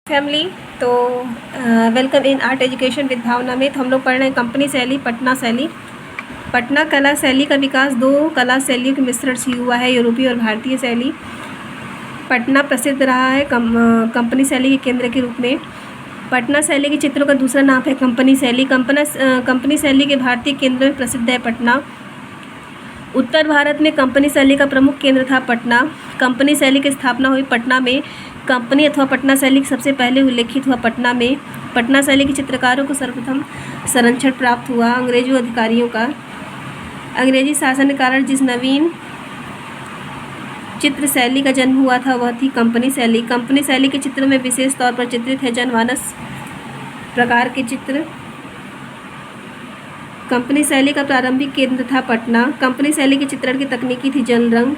Family. तो welcome in art education with Bhavna में। तो हम लोग पढ़ रहे हैं कंपनी शैली, पटना शैली। पटना कला शैली का विकास दो कला शैलियों के मिश्रण से हुआ है, यूरोपीय और भारतीय शैली। पटना प्रसिद्ध रहा है कंपनी शैली के केंद्र के रूप में। पटना शैली के चित्रों का दूसरा नाम है कंपनी शैली। कंपनी शैली के भारतीय केंद्र में प्रसिद्ध है पटना। उत्तर भारत में कंपनी शैली का प्रमुख केंद्र था पटना। कंपनी शैली की स्थापना हुई पटना में। कंपनी अथवा पटना शैली सबसे पहले उल्लेखित हुआ पटना में। पटना शैली के चित्रकारों को सर्वप्रथम संरक्षण प्राप्त हुआ अंग्रेजों अधिकारियों का। अंग्रेजी शासन के कारण जिस नवीन चित्र शैली का जन्म हुआ था वह थी कंपनी शैली। कंपनी शैली के चित्रों में विशेष तौर पर चित्रित है जनमानस प्रकार के चित्र। कंपनी शैली का प्रारंभिक केंद्र था पटना। कंपनी शैली के चित्रण की तकनीकी थी जल रंग।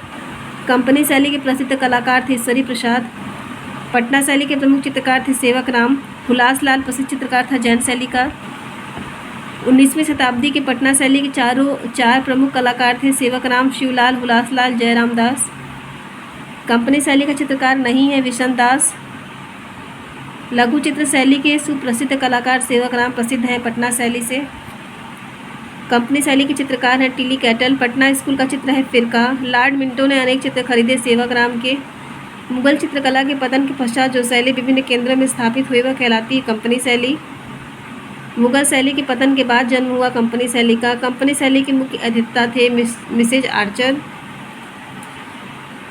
कंपनी शैली के प्रसिद्ध कलाकार थे ईश्वरी प्रसाद। पटना शैली के प्रमुख चित्रकार थे सेवक राम। हुलासलाल प्रसिद्ध चित्रकार था जैन शैली का। 19वीं शताब्दी के पटना शैली के चार प्रमुख कलाकार थे सेवक राम, शिवलाल, हुलासलाल, जयराम दास। कंपनी शैली का चित्रकार नहीं है विशन दास। लघु चित्र शैली के सुप्रसिद्ध कलाकार सेवक राम प्रसिद्ध हैं पटना शैली से। कंपनी शैली के चित्रकार हैं टिली कैटल। पटना स्कूल का चित्र है फिरका। लॉर्ड मिंटो ने अनेक चित्र खरीदे सेवक राम के। मुगल चित्रकला के पतन के पश्चात जो शैली विभिन्न केंद्रों में स्थापित हुई वह कहलाती है कंपनी शैली। मुगल शैली के पतन के बाद जन्म हुआ कंपनी शैली का। कंपनी शैली के मुख्य अधिवक्ता थे मिसेज आर्चर।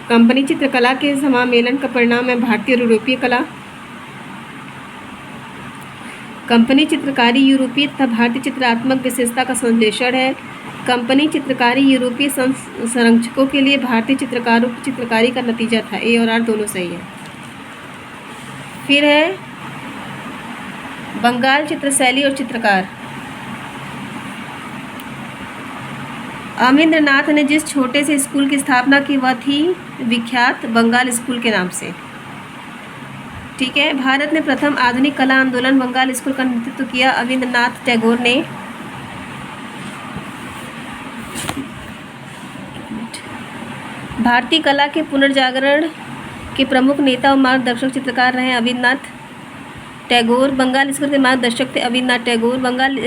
कंपनी चित्रकला के समामेलन का परिणाम है भारतीय और यूरोपीय कला। कंपनी चित्रकारी यूरोपीय तथा भारतीय चित्रात्मक विशेषता का संश्लेषण है। कंपनी चित्रकारी यूरोपीय संरक्षकों के लिए भारतीय चित्रकारों की चित्रकारी का नतीजा था। ए और आर दोनों सही है। फिर है बंगाल चित्र शैली और चित्रकार। अमिंद्रनाथ ने जिस छोटे से स्कूल की स्थापना की वह थी विख्यात बंगाल स्कूल के नाम से। ठीक है। भारत में प्रथम आधुनिक कला आंदोलन बंगाल स्कूल का नेतृत्व किया अविंद्रनाथ टैगोर ने। भारतीय कला के पुनर्जागरण के प्रमुख नेता और मार्गदर्शक चित्रकार रहे अविंद्रनाथ टैगोर। बंगाल स्कूल के मार्गदर्शक थे अविंद्रनाथ टैगोर। बंगाल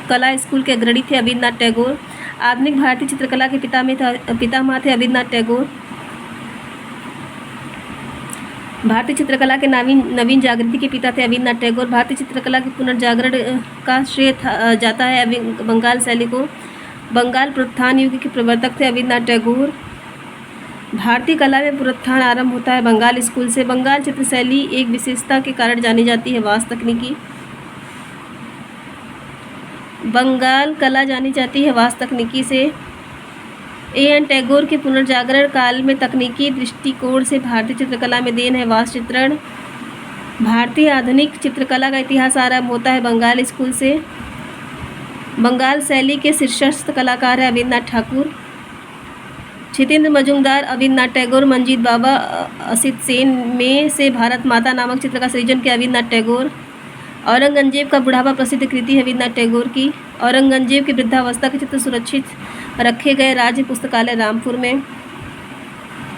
कला स्कूल के अग्रणी थे अविंद्रनाथ टैगोर। आधुनिक भारतीय चित्रकला के पितामह थे अविंद्रनाथ टैगोर। भारतीय चित्रकला के नवीन जागृति के पिता थे अविंद्रनाथ टैगोर। भारतीय चित्रकला के पुनर्जागरण का श्रेय जाता है बंगाल शैली को। बंगाल पुनरुत्थान युग के प्रवर्तक थे अविंद्रनाथ टैगोर। भारतीय कला में पुनरुत्थान आरंभ होता है बंगाल स्कूल से। बंगाल चित्र शैली एक विशेषता के कारण जानी जाती है वास्तु तकनीकी। बंगाल कला जानी जाती है वास्तु तकनीकी से। एन टैगोर के पुनर्जागरण काल में तकनीकी दृष्टिकोण से भारतीय चित्रकला में देन है वास्तु चित्रण। भारतीय आधुनिक चित्रकला का इतिहास आरंभ होता है बंगाल स्कूल से। बंगाल शैली के शीर्षस्थ कलाकार है अविंद्रनाथ ठाकुर, क्षितेंद्र मजूमदार, अविंद्रनाथ टैगोर, मंजीत बाबा, असित सेन में से भारत माता नामक चित्र का सृजन किया अविंद्रनाथ टैगोर। औरंगजेब का बुढ़ापा प्रसिद्ध कृति है अविंद्रनाथ टैगोर की। औरंगजेब की वृद्धावस्था के चित्र सुरक्षित रखे गए राज्य पुस्तकालय रामपुर में।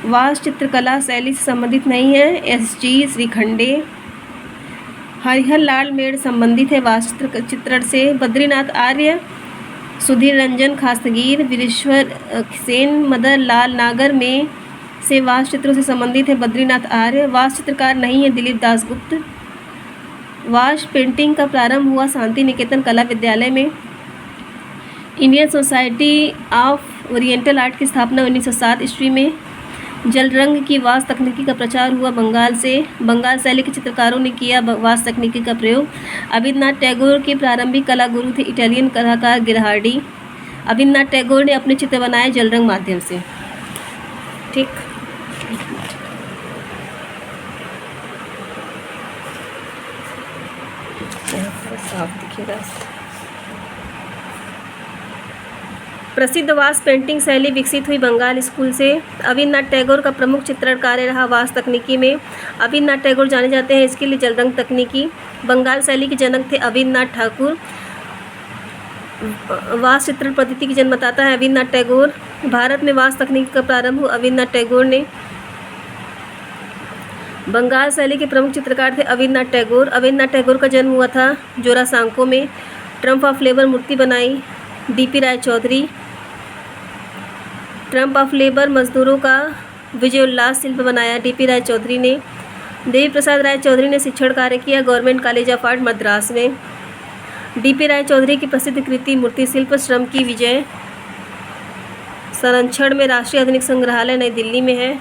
वास्तु चित्रकला शैली से संबंधित नहीं है एस.जी. श्रीखंडे। हरिहर लाल मेड़ संबंधित है वास्तु चित्रण से। बद्रीनाथ आर्य, सुधीर रंजन खास्तगीर, वीरेश्वर सेन, मदन लाल नागर में से वास्तु चित्रों से संबंधित है बद्रीनाथ आर्य। वास्तु चित्रकार नहीं है दिलीप दासगुप्त। वास्तु पेंटिंग का प्रारंभ हुआ शांति निकेतन कला विद्यालय में। Indian society of oriental art की स्थापना 1907 ईस्वी में। जल रंग की वास्तु तकनीकी का प्रचार हुआ बंगाल से। बंगाल शैली के चित्रकारों ने किया वास्तु तकनीकी का प्रयोग। अविंद्रनाथ टैगोर के प्रारंभिक कला गुरु थे इटालियन कलाकार गिरहार्डी। अविंद्रनाथ टैगोर ने अपने चित्र बनाए जल रंग माध्यम से। ठीक। साफ दिखेगा। प्रसिद्ध वास्तु पेंटिंग शैली विकसित हुई बंगाल स्कूल से। अविंद्रनाथ टैगोर का प्रमुख चित्रण कार्य रहा वास्तु तकनीकी में। अविंद्रनाथ टैगोर जाने जाते हैं इसके लिए जल रंग तकनीकी। बंगाल शैली के जनक थे अविंद्रनाथ ठाकुर। वास्तु चित्रण पद्धति की जन्मदाता है अविंद्रनाथ टैगोर। भारत में वास्तु तकनीक का प्रारंभ अविंद्रनाथ टैगोर ने। बंगाल शैली के प्रमुख चित्रकार थे अविन्द्रनाथ टैगोर। अविन्द्रनाथ टैगोर का जन्म हुआ था जोरासांको में। ट्रम्प ऑफ लेबर मूर्ति बनाई DP Rai Chaudhary. Trump of labour मजदूरों का विजय उल्लास शिल्प बनाया डीपी राय चौधरी ने। देवी प्रसाद राय चौधरी ने शिक्षण कार्य किया government college of art Madras में। डीपी राय चौधरी की प्रसिद्ध कृति मूर्ति शिल्प श्रम की विजय संरक्षण में राष्ट्रीय आधुनिक संग्रहालय नई दिल्ली में है।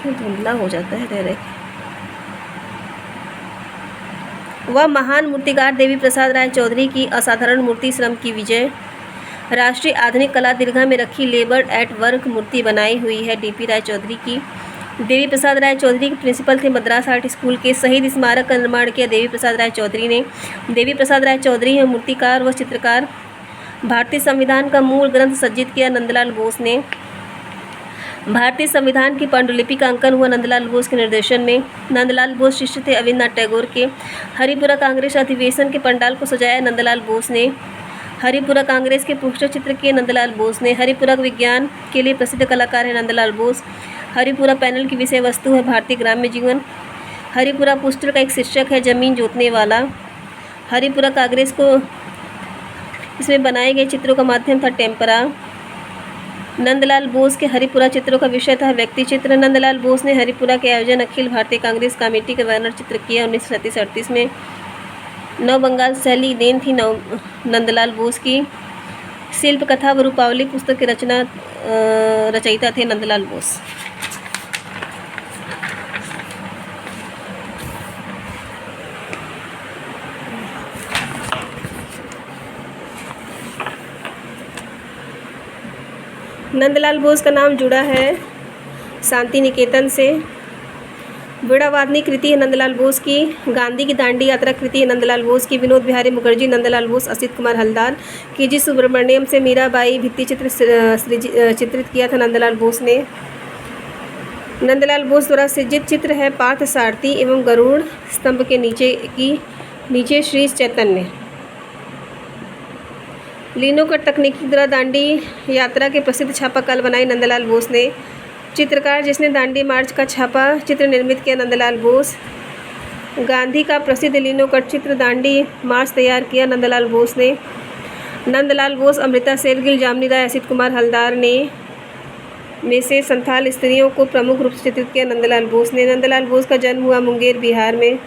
धुंधला हो जाता है रह रह। वह महान मूर्तिकार देवी प्रसाद राय चौधरी की असाधारण मूर्ति श्रम की विजय राष्ट्रीय आधुनिक कला दीर्घा में रखी लेबर एट वर्क मूर्ति बनाई हुई है डीपी राय चौधरी की। देवी प्रसाद राय चौधरी के प्रिंसिपल थे मद्रास आर्ट स्कूल के। शहीद स्मारक का निर्माण किया देवी प्रसाद राय चौधरी ने। देवी प्रसाद राय चौधरी हैं मूर्तिकार व चित्रकार। भारतीय संविधान का मूल ग्रंथ सज्जित किया नंदलाल बोस ने। भारतीय संविधान की पांडुलिपि का अंकन हुआ नंदलाल बोस के निर्देशन में। नंदलाल बोस शिष्य थे अविन्द्रनाथ टैगोर के। हरिपुरा कांग्रेस अधिवेशन के पंडाल को सजाया नंदलाल बोस ने। हरिपुरा कांग्रेस के पोस्टर चित्र किए नंदलाल बोस ने। हरिपुरा विज्ञान के लिए प्रसिद्ध कलाकार है नंदलाल बोस। हरिपुरा पैनल की विषय वस्तु है भारतीय ग्राम्य जीवन। हरिपुरा पोस्टर का एक शीर्षक है जमीन जोतने वाला। हरिपुरा कांग्रेस को इसमें बनाए गए चित्रों का माध्यम था टेम्परा। नंदलाल बोस के हरिपुरा चित्रों का विषय था व्यक्ति चित्र। नंदलाल बोस ने हरिपुरा के आयोजन अखिल भारतीय कांग्रेस कमेटी के बैनर चित्र किया 1937-38 में। नव बंगाल शैली देन थी नंदलाल बोस की। शिल्प कथा व रूपावली पुस्तक के रचयिता थे नंदलाल बोस। नंदलाल बोस का नाम जुड़ा है शांति निकेतन से। वीणावादनी कृति है नंदलाल बोस की। गांधी की दांडी यात्रा कृति है नंदलाल बोस की। विनोद बिहारी मुखर्जी नंदलाल बोस। असित कुमार हलदार के सुब्रमण्यम से मीराबाई भित्ति चित्र चित्रित किया था नंदलाल बोस ने। नंदलाल बोस द्वारा सृजित चित्र है पार्थ सारथी एवं गरुड़ स्तंभ के नीचे श्री चैतन्य। लीनोकट तकनीकी द्वारा दांडी यात्रा के प्रसिद्ध छापा कल बनाई नंदलाल बोस ने। चित्रकार जिसने दांडी मार्च का छापा चित्र निर्मित किया नंदलाल बोस। गांधी का प्रसिद्ध लीनोकट चित्र दांडी मार्च तैयार किया नंदलाल बोस ने। नंदलाल बोस अमृता शेरगिल जामनी राय असित कुमार हलदार ने में से संथाल स्त्रियों को प्रमुख रूप से चित्रित किया नंदलाल बोस ने। नंदलाल बोस का जन्म हुआ मुंगेर बिहार में।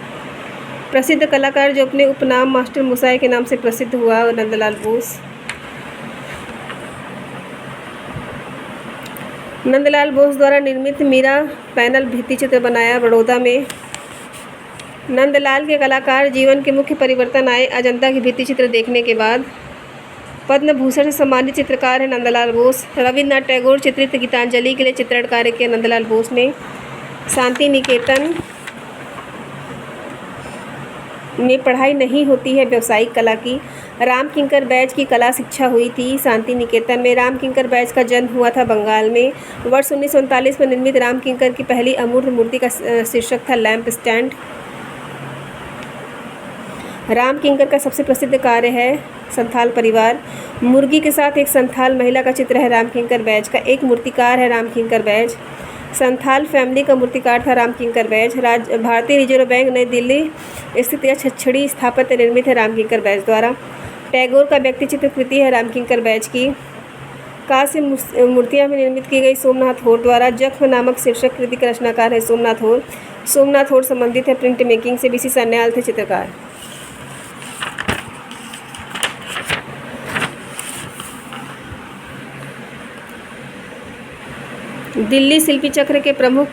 प्रसिद्ध कलाकार जो अपने उपनाम मास्टर मुसाई के नाम से प्रसिद्ध हुआ नंदलाल बोस। नंदलाल बोस द्वारा निर्मित मीरा पैनल भित्ति चित्र बनाया बड़ौदा में। नंदलाल के कलाकार जीवन के मुख्य परिवर्तन आए अजंता की भित्ति चित्र देखने के बाद। पद्म भूषण से सम्मानित चित्रकार है नंदलाल बोस। रविन्द्रनाथ टैगोर चित्रित गीतांजलि के लिए चित्रण कार्य किया नंदलाल बोस ने। शांति निकेतन में पढ़ाई नहीं होती है व्यावसायिक कला की। राम किंकर बैज की कला शिक्षा हुई थी शांति निकेतन में। राम किंकर बैज का जन्म हुआ था बंगाल में। वर्ष 1939 में निर्मित राम किंकर की पहली अमूर्त मूर्ति का शीर्षक था लैंप स्टैंड। राम किंकर का सबसे प्रसिद्ध कार्य है संथाल परिवार। मुर्गी के साथ एक संथाल महिला का चित्र है राम किंकर बैज का। एक मूर्तिकार है राम किंकर बैज। संथाल फैमिली का मूर्तिकार था राम किंकर बैज। भारतीय रिजर्व बैंक नई दिल्ली स्थित यह छछड़ी स्थापत्य निर्मित है राम किंकर बैज द्वारा। टैगोर का व्यक्ति चित्र कृति है राम किंकर बैज की। कांस्य मूर्तियाँ में निर्मित की गई सोमनाथ होर द्वारा। जख्म नामक शीर्षक कृति का रचनाकार है सोमनाथ होर। सोमनाथ होर संबंधित है प्रिंट मेकिंग से। बीसी सन्याल थे चित्रकार। दिल्ली शिल्पी चक्र के प्रमुख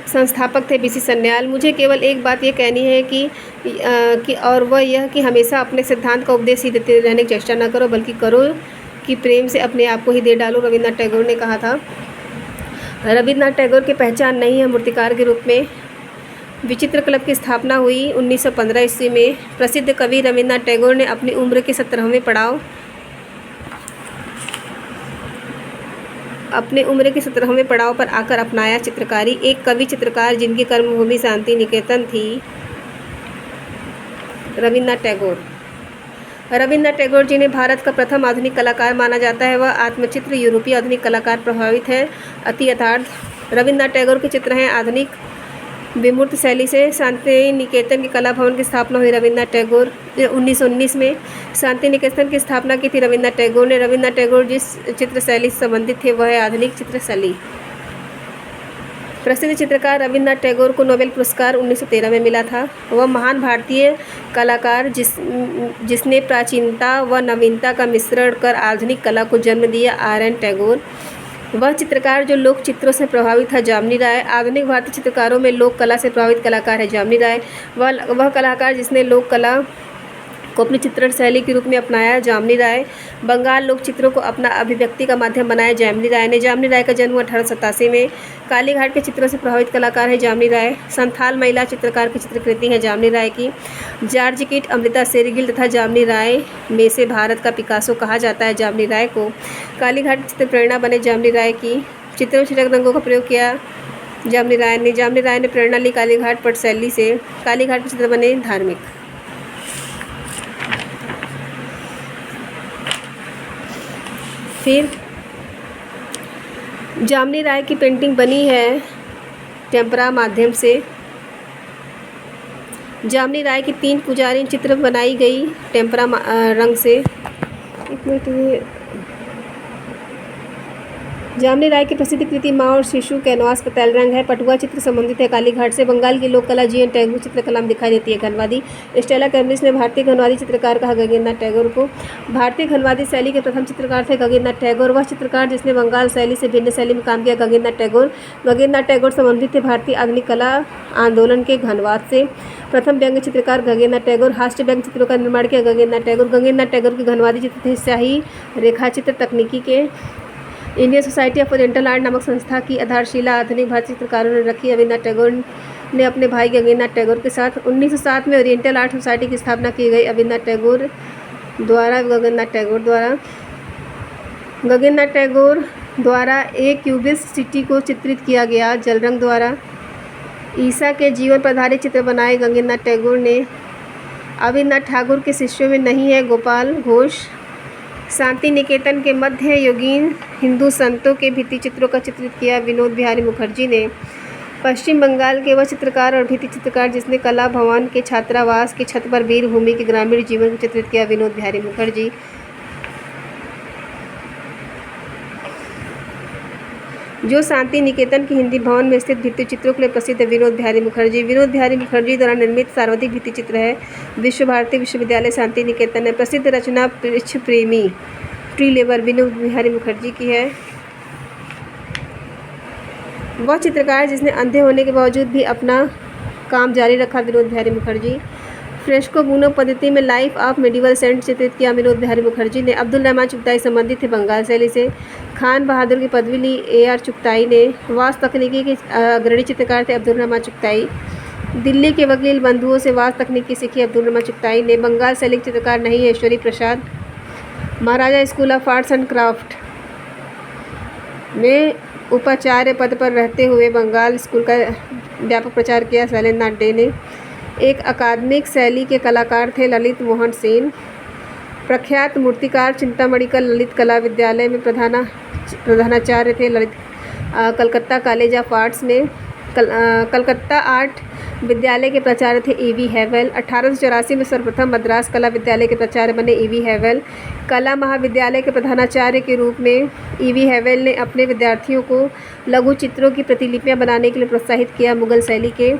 संस्थापक थे बीसी सन्याल। मुझे केवल एक बात ये कहनी है कि और वह यह कि हमेशा अपने सिद्धांत का उपदेश ही देते रहने की चेष्टा न करो, बल्कि करो कि प्रेम से अपने आप को ही दे डालो। रविन्द्रनाथ टैगोर ने कहा था। रविन्द्रनाथ टैगोर की पहचान नहीं है मूर्तिकार के रूप में। विचित्र क्लब की स्थापना हुई 1915 ईस्वी में। प्रसिद्ध कवि रविन्द्रनाथ टैगोर ने अपनी उम्र के 17वें पड़ाव पर आकर अपनाया चित्रकारी। एक कवि चित्रकार जिनकी कर्मभूमि शांति निकेतन थी, रविन्द्रनाथ टैगोर। रविन्द्रनाथ टैगोर जिन्हें भारत का प्रथम आधुनिक कलाकार माना जाता है, वह आत्मचित्र यूरोपीय आधुनिक कलाकार प्रभावित है। अति यथार्थ। रविन्द्रनाथ टैगोर के चित्र हैं आधुनिक विमूर्त शैली से। शांति निकेतन के कला भवन की स्थापना हुई रविन्द्रनाथ टैगोर 1919 में। शांति निकेतन की स्थापना की थी रविन्द्रनाथ टैगोर ने। रविन्द्रनाथ टैगोर जिस चित्र शैली से संबंधित थे वह है आधुनिक चित्र शैली। प्रसिद्ध चित्रकार रविन्द्रनाथ टैगोर को नोबेल पुरस्कार 1913 में मिला था। वह महान भारतीय कलाकार जिसने प्राचीनता व नवीनता का मिश्रण कर आधुनिक कला को जन्म दिया। आर.एन. टैगोर। वह चित्रकार जो लोक चित्रों से प्रभावित था। जामिनी राय। आधुनिक भारतीय चित्रकारों में लोक कला से प्रभावित कलाकार है जामिनी राय। वह कलाकार जिसने लोक कला को अपनी चित्रण शैली के रूप में अपनाया। जामिनी राय। बंगाल लोक चित्रों को अपना अभिव्यक्ति का माध्यम बनाया जामिनी राय ने। जामिनी राय का जन्म 1887 में। कालीघाट के चित्रों से प्रभावित कलाकार है जामिनी राय। संथाल महिला चित्रकार की चित्रकृति है जामिनी राय की। जॉर्ज कीट, अमृता शेरगिल तथा जामिनी राय में से भारत का पिकासो कहा जाता है जामिनी राय को। कालीघाट चित्र प्रेरणा बने जामिनी राय की। चित्रों में छिटक रंगों का प्रयोग किया जामिनी राय ने। जामिनी राय ने प्रेरणा ली कालीघाट पट शैली से। कालीघाट के चित्र बने धार्मिक। फिर जामिनी राय की पेंटिंग बनी है टेम्परा माध्यम से। जामिनी राय की 3 पुजारी चित्र बनाई गई टेम्परा रंग से। एक मिनट। जामिनी राय की प्रसिद्ध कृति माँ और शिशु कैनवास पर तैल रंग है। पटुआ चित्र संबंधित है कालीघाट से। बंगाल की लोक कला जी.एन. टैगोर चित्रकला में दिखाई देती है। घनवादी। स्टेला कैम्ब्रिज ने भारतीय घनवादी चित्रकार कहा गगनेन्द्रनाथ टैगोर को। भारतीय घनवादी शैली के प्रथम चित्रकार थे गगनेन्द्रनाथ टैगोर। वह चित्रकार जिसने बंगाल शैली से भिन्न शैली में काम किया गगनेन्द्रनाथ टैगोर। गगनेन्द्रनाथ टैगोर संबंधित थे भारतीय आधुनिक कला आंदोलन के घनवाद से। प्रथम व्यंग्य चित्रकार गगनेन्द्रनाथ टैगोर। हास्य व्यंग्य चित्रों का निर्माण किया गगनेन्द्रनाथ टैगोर। गगनेन्द्रनाथ टैगोर के घनवादी चित्र थे स्याही रेखाचित्र तकनीकी के। Indian society of oriental art नामक संस्था की आधारशिला आधुनिक भारतीय चित्रकारों ने रखी। रविन्द्रनाथ टैगोर ने अपने भाई गगनेन्द्रनाथ टैगोर के साथ 1907 में ओरिएंटल आर्ट सोसाइटी की स्थापना की गई। रविन्द्रनाथ टैगोर द्वारा गगनेन्द्रनाथ टैगोर द्वारा एक क्यूबिस्ट सिटी को चित्रित किया गया जल रंग द्वारा। ईसा के जीवन पर आधारित चित्र बनाए गगनेन्द्रनाथ टैगोर ने। रविन्द्रनाथ ठाकुर के शिष्यों में नहीं है गोपाल घोष। शांति निकेतन के मध्य युगीन हिंदू संतों के भित्ति चित्रों का चित्रित किया विनोद बिहारी मुखर्जी ने। पश्चिम बंगाल के वह चित्रकार और भित्ति चित्रकार जिसने कला भवन के छात्रावास की छत पर वीरभूमि के ग्रामीण जीवन को चित्रित किया विनोद बिहारी मुखर्जी। जो शांति निकेतन के हिंदी भवन में स्थित भित्ति चित्रों के लिए प्रसिद्ध है विनोद बिहारी मुखर्जी। विनोद बिहारी मुखर्जी द्वारा निर्मित सर्वाधिक भित्ति चित्र है विश्व भारती विश्वविद्यालय शांति निकेतन है। प्रसिद्ध रचना वृक्ष प्रेमी ट्री लेबर विनोद बिहारी मुखर्जी की है। वह चित्रकार जिसने अंधे होने के बावजूद भी अपना काम जारी रखा विनोद बिहारी मुखर्जी। फ्रेस्को बुनो पद्धति में लाइफ ऑफ मेडिवल सेंट चित्रित किया विनोद बिहारी मुखर्जी ने। अब्दुल रहमान चुगताई संबंधित थे बंगाल शैली से। खान बहादुर की पदवी ली A.R. चुगताई ने। वास्तु तकनीकी के अग्रणी चित्रकार थे अब्दुल रहमान चुगताई। दिल्ली के वकील बंधुओं से वास्तु तकनीकी सीखी अब्दुल रहमान चुगताई ने। बंगाल शैली के चित्रकार नहीं है Ishwari Prasad. Maharaja school of arts and craft में उपाचार्य पद पर रहते हुए बंगाल स्कूल का व्यापक प्रचार किया शैलेंद्रनाथ डे ने। एक अकादमिक शैली के कलाकार थे ललित मोहन सेन। प्रख्यात मूर्तिकार चिंतामणि का ललित कला विद्यालय में प्रधानाचार्य थे Lalit. Calcutta college of arts में कलकत्ता आर्ट विद्यालय के प्राचार्य थे E.V. हैवेल। 1884 में सर्वप्रथम मद्रास कला विद्यालय के प्राचार्य बने E.V. हैवेल। कला महाविद्यालय के प्रधानाचार्य के रूप में E.V. हैवेल ने अपने विद्यार्थियों को लघु चित्रों की प्रतिलिपियां बनाने के लिए प्रोत्साहित किया। मुगल शैली के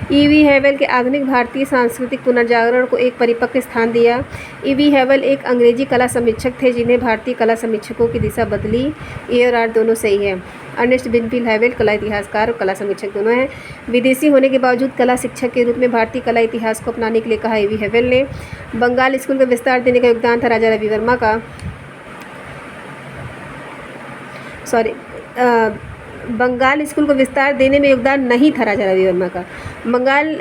E.V. हैवेल के आधुनिक भारतीय सांस्कृतिक पुनर्जागरण को एक परिपक्व स्थान दिया। E.V. हैवेल एक अंग्रेजी कला समीक्षक थे जिन्हें भारतीय कला समीक्षकों की दिशा बदली। ए और आर दोनों सही है। अर्नेस्ट बिनफील्ड हैवेल कला इतिहासकार और कला समीक्षक दोनों हैं। विदेशी होने के बावजूद कला शिक्षक के रूप में भारतीय कला इतिहास को अपनाने के लिए कहा E.V. हैवेल ने। बंगाल स्कूल का विस्तार देने का योगदान था राजा रवि वर्मा का। बंगाल स्कूल को विस्तार देने में योगदान नहीं था राजा रवि वर्मा का। बंगाल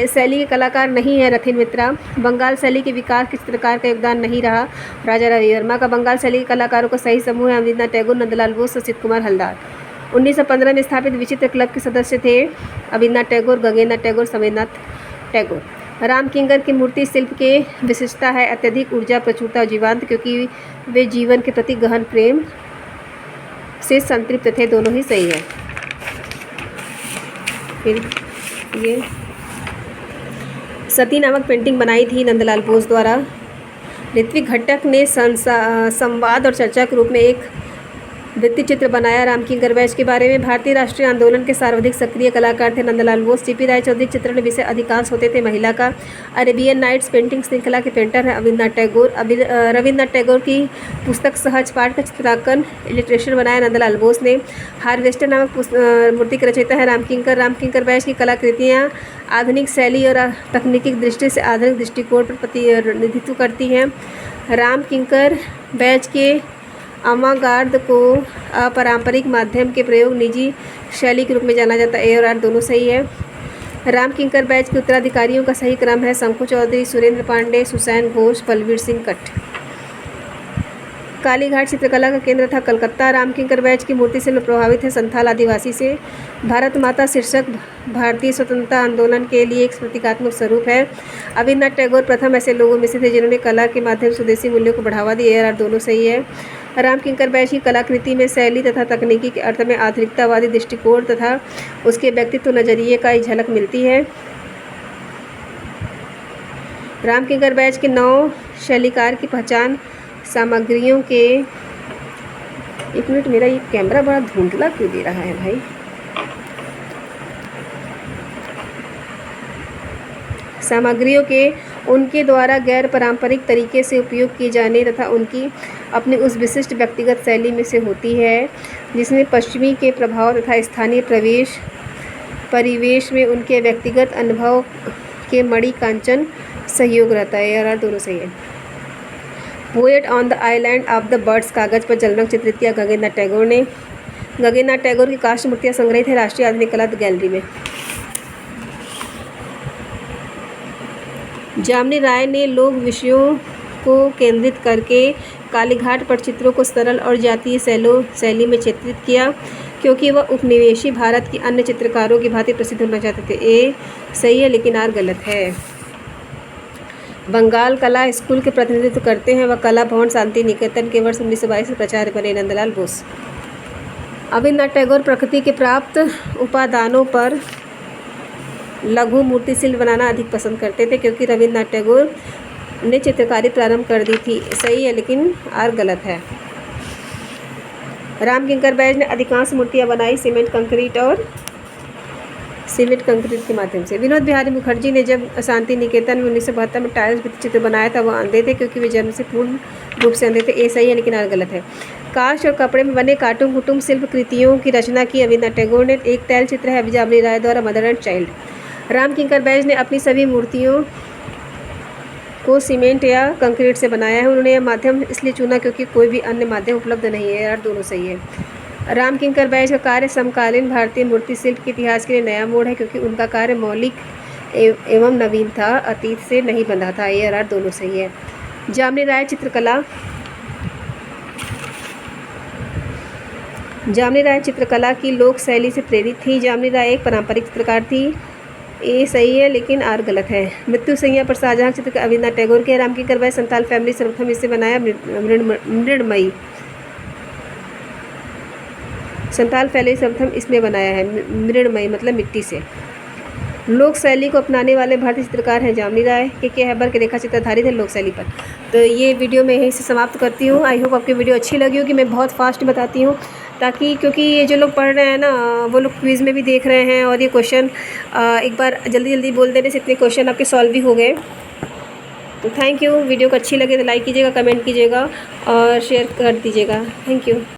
शैली के कलाकार नहीं है रथिन मित्रा। बंगाल शैली के विकास के चित्रकार का योगदान नहीं रहा राजा रवि वर्मा का। बंगाल शैली के कलाकारों का सही समूह है रविन्द्रनाथ टैगोर, नंदलाल बोस, असित कुमार हलदार। 1915 में स्थापित विचित्र क्लब के सदस्य थे रविन्द्रनाथ टैगोर, गगनेन्द्रनाथ टैगोर, समेन्द्रनाथ टैगोर। रामकिंकर की मूर्ति शिल्प के विशिष्टता है अत्यधिक ऊर्जा, प्रचुरता और जीवंत, क्योंकि वे जीवन के प्रति गहन प्रेम से संतृप्त थे। दोनों ही सही है। फिर ये सती नामक पेंटिंग बनाई थी नंदलाल बोस द्वारा। ऋत्विक घटक ने संवाद और चर्चा के रूप में एक वृत्ति चित्र बनाया। रामकिंकर बैच के बारे में भारतीय राष्ट्रीय आंदोलन के सर्वाधिक सक्रिय कलाकार थे नंदलाल बोस। टीपी राय चौधरी चित्रण विषय अधिकांश होते थे महिला का। अरेबियन नाइट्स पेंटिंग श्रृंखला के पेंटर हैं रविन्द्रनाथ टैगोर। रविन्द्रनाथ टैगोर की पुस्तक सहज पाठ का चित्रांकन इलिस्ट्रेशन बनाया नंदलाल बोस ने। हार्वेस्टर नामक मूर्ति के रचयिता है रामकिंकर। रामकिंकर बैच की कलाकृतियाँ आधुनिक शैली और तकनीकी दृष्टि से आधुनिक दृष्टिकोण पर प्रतिनिधित्व करती हैं। रामकिंकर बैच के अवांगार्द को अपारंपरिक माध्यम के प्रयोग निजी शैली के रूप में जाना जाता है। ए और आर दोनों सही है। रामकिंकर बैच के उत्तराधिकारियों का सही क्रम है शंकु चौधरी, सुरेंद्र पांडे, सुसैन घोष, बलवीर सिंह कट्ट। कालीघाट चित्रकला का केंद्र था कलकत्ता। रामकिंकर बैच की मूर्ति से प्रभावित है संथाल आदिवासी से। भारत माता शीर्षक भारतीय स्वतंत्रता आंदोलन के लिए एक प्रतीकात्मक स्वरूप है। रविन्द्रनाथ टैगोर प्रथम ऐसे लोगों में से थे जिन्होंने कला के माध्यम से स्वदेशी मूल्यों को बढ़ावा दिया। ए और आर दोनों सही है। रामकिंकर बैच की कलाकृति में शैली तथा तकनीकी के अर्थ में आधुनिकतावादी दृष्टिकोण तथा उसके व्यक्तित्व नजरिए का झलक मिलती है। रामकिंकर बैच के 9 शैलीकार की पहचान सामग्रियों के। एक मिनट, मेरा ये कैमरा बड़ा धुंधला क्यों दे रहा है भाई। सामग्रियों के उनके द्वारा गैर पारंपरिक तरीके से उपयोग किए जाने तथा उनकी अपनी उस विशिष्ट व्यक्तिगत शैली में से होती है जिसमें पश्चिमी के प्रभाव तथा स्थानीय परिवेश में उनके व्यक्तिगत अनुभव के मणि कांचन सहयोग रहता है। और दोनों सही है। Poet on the island of the birds कागज़ पर जलरंग चित्रित किया गगननाथ टैगोर ने। गगननाथ टैगोर की काष्ठ मूर्तियाँ संग्रहित है राष्ट्रीय आधुनिक कला गैलरी में। जामनी राय ने लोक विषयों को केंद्रित करके कालीघाट पर चित्रों को सरल और जातीय शैली में चित्रित किया क्योंकि वह उपनिवेशी भारत की अन्य चित्रकारों की भांति प्रसिद्ध होना चाहते थे। ए सही है लेकिन आर गलत है। बंगाल कला स्कूल के प्रतिनिधित्व करते हैं वह कला भवन शांति निकेतन के वर्ष 1922 में प्राचार्य बने नंदलाल बोस। रविन्द्रनाथ टैगोर प्रकृति के प्राप्त उपादानों पर लघु मूर्ति शिल्प बनाना अधिक पसंद करते थे क्योंकि रविन्द्रनाथ टैगोर ने चित्रकारी प्रारंभ कर दी थी। सही है लेकिन आर गलत है। रामकिंकर बैच ने अधिकांश मूर्तियां बनाई सीमेंट कंक्रीट के माध्यम से। विनोद बिहारी मुखर्जी ने जब शांति निकेतन में 1972 में टाइल्स भित्ति चित्र बनाया था वह अंधे थे क्योंकि वे जन्म से पूर्ण रूप से अंधे थे। ए सही है लेकिन आर गलत है। काष्ठ और कपड़े में बने कार्टून कुटुंब शिल्प कृतियों की रचना की रविन्द्रनाथ टैगोर ने। एक तैल चित्र है जामनी राय द्वारा mother and child. Ramkinkar batch ने अपनी सभी मूर्तियों को सीमेंट या कंक्रीट से बनाया है। उन्होंने यह माध्यम इसलिए चुना क्योंकि कोई भी अन्य माध्यम उपलब्ध नहीं है। यार दोनों सही है। रामकिंकर बैच का कार्य समकालीन भारतीय मूर्ति शिल्प के इतिहास के लिए नया मोड़ है क्योंकि उनका कार्य मौलिक एवं नवीन था, अतीत से नहीं बंधा था। ये यार दोनों सही है। जामनी राय चित्रकला की लोक शैली से प्रेरित थी। जामनी राय एक पारंपरिक चित्रकार थी। ए सही है लेकिन आर गलत है। मृत्यु संज्ञा पर शाहजहां चित्र रविन्द्रनाथ टैगोर के। रामकिंकर बैच संताल फैमिली सर्वप्रथम इससे बनाया मृणमयी। संताल फैमिली सर्वप्रथम इसमें बनाया है मृणमयी मतलब मिट्टी से। लोक शैली को अपनाने वाले भारतीय चित्रकार हैं जामनी राय। के हैबर के रेखा चित्र आधारित है लोक शैली पर। तो ये वीडियो मैं यहीं से समाप्त करती हूँ। आई होप आपकी वीडियो अच्छी लगी होगी। मैं बहुत फास्ट बताती हूँ ताकि क्योंकि ये जो लोग पढ़ रहे हैं ना वो लोग क्विज़ में भी देख रहे हैं और ये क्वेश्चन एक बार जल्दी बोल देने से इतने क्वेश्चन आपके सॉल्व भी हो गए। तो थैंक यू। वीडियो को अच्छी लगे तो लाइक कीजिएगा, कमेंट कीजिएगा और शेयर कर दीजिएगा। Thank you.